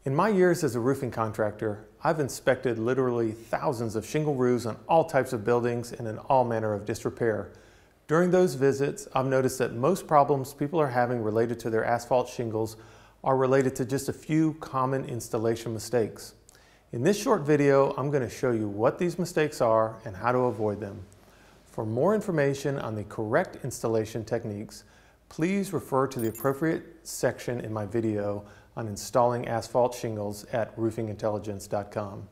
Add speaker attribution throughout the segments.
Speaker 1: In my years as a roofing contractor, I've inspected literally thousands of shingle roofs on all types of buildings and in all manner of disrepair. During those visits, I've noticed that most problems people are having related to their asphalt shingles are related to just a few common installation mistakes. In this short video, I'm going to show you what these mistakes are and how to avoid them. For more information on the correct installation techniques, please refer to the appropriate section in my video on installing asphalt shingles at roofingintelligence.com.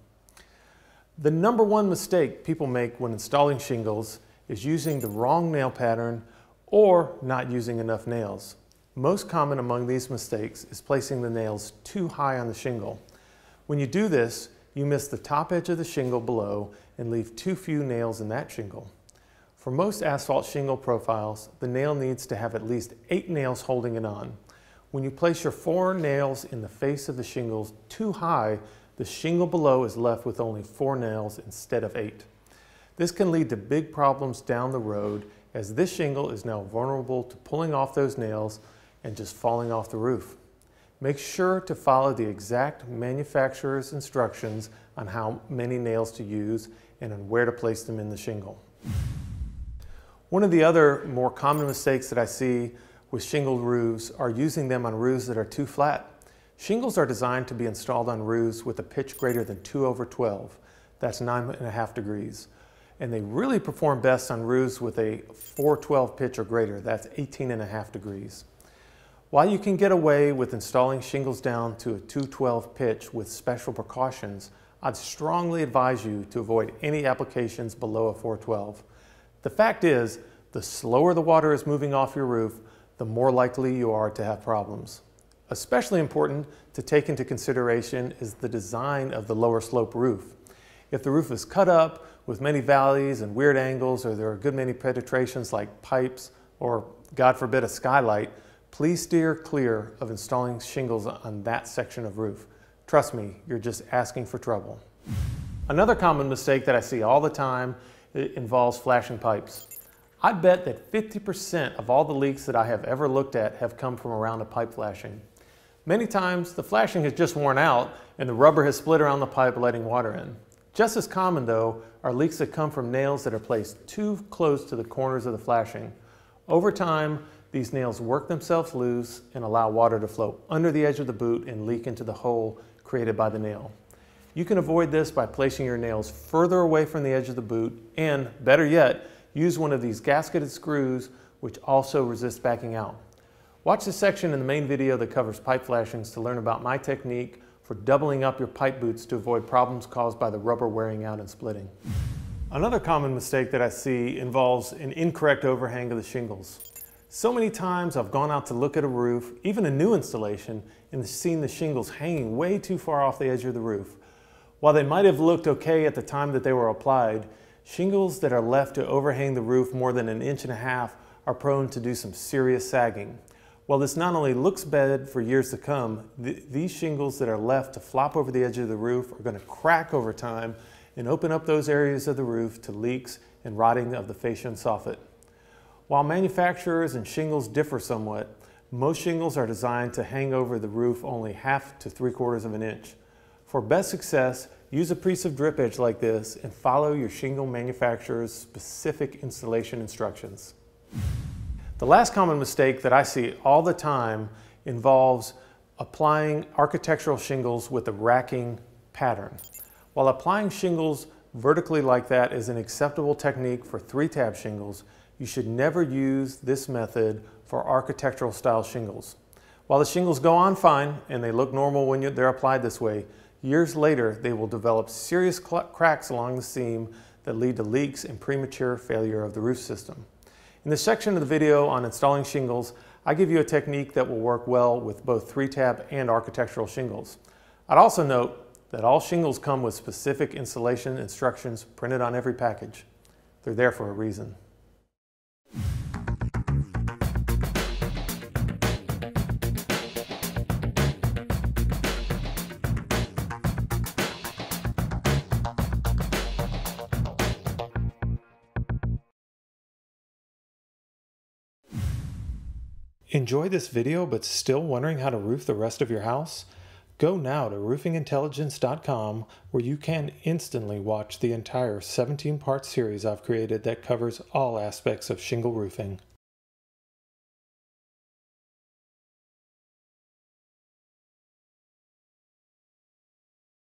Speaker 1: The number one mistake people make when installing shingles is using the wrong nail pattern or not using enough nails. Most common among these mistakes is placing the nails too high on the shingle. When you do this, you miss the top edge of the shingle below and leave too few nails in that shingle. For most asphalt shingle profiles, the nail needs to have at least 8 nails holding it on. When you place your 4 nails in the face of the shingles too high, the shingle below is left with only 4 nails instead of 8. This can lead to big problems down the road, as this shingle is now vulnerable to pulling off those nails and just falling off the roof. Make sure to follow the exact manufacturer's instructions on how many nails to use and on where to place them in the shingle. One of the other more common mistakes that I see with shingled roofs are using them on roofs that are too flat. Shingles are designed to be installed on roofs with a pitch greater than 2/12. That's 9.5 degrees. And they really perform best on roofs with a 412 pitch or greater. That's 18.5 degrees. While you can get away with installing shingles down to a 212 pitch with special precautions, I'd strongly advise you to avoid any applications below a 412. The fact is, the slower the water is moving off your roof, the more likely you are to have problems. Especially important to take into consideration is the design of the lower slope roof. If the roof is cut up with many valleys and weird angles, or there are a good many penetrations like pipes or, God forbid, a skylight, please steer clear of installing shingles on that section of roof. Trust me, you're just asking for trouble. Another common mistake that I see all the time involves flashing pipes. I bet that 50% of all the leaks that I have ever looked at have come from around a pipe flashing. Many times the flashing has just worn out and the rubber has split around the pipe letting water in. Just as common though are leaks that come from nails that are placed too close to the corners of the flashing. Over time, these nails work themselves loose and allow water to flow under the edge of the boot and leak into the hole created by the nail. You can avoid this by placing your nails further away from the edge of the boot and, better yet, use one of these gasketed screws which also resist backing out. Watch the section in the main video that covers pipe flashings to learn about my technique for doubling up your pipe boots to avoid problems caused by the rubber wearing out and splitting. Another common mistake that I see involves an incorrect overhang of the shingles. So many times I've gone out to look at a roof, even a new installation, and seen the shingles hanging way too far off the edge of the roof. While they might have looked okay at the time that they were applied, shingles that are left to overhang the roof more than 1.5 inches are prone to do some serious sagging. While this not only looks bad for years to come, these shingles that are left to flop over the edge of the roof are going to crack over time and open up those areas of the roof to leaks and rotting of the fascia and soffit. While manufacturers and shingles differ somewhat, most shingles are designed to hang over the roof only 1/2 to 3/4 inches. For best success, use a piece of drip edge like this and follow your shingle manufacturer's specific installation instructions. The last common mistake that I see all the time involves applying architectural shingles with a racking pattern. While applying shingles vertically like that is an acceptable technique for 3-tab shingles, you should never use this method for architectural style shingles. While the shingles go on fine and they look normal when they're applied this way, years later they will develop serious cracks along the seam that lead to leaks and premature failure of the roof system. In this section of the video on installing shingles, I give you a technique that will work well with both 3-tab and architectural shingles. I'd also note that all shingles come with specific installation instructions printed on every package. They're there for a reason. Enjoy this video but still wondering how to roof the rest of your house? Go now to roofingintelligence.com where you can instantly watch the entire 17-part series I've created that covers all aspects of shingle roofing.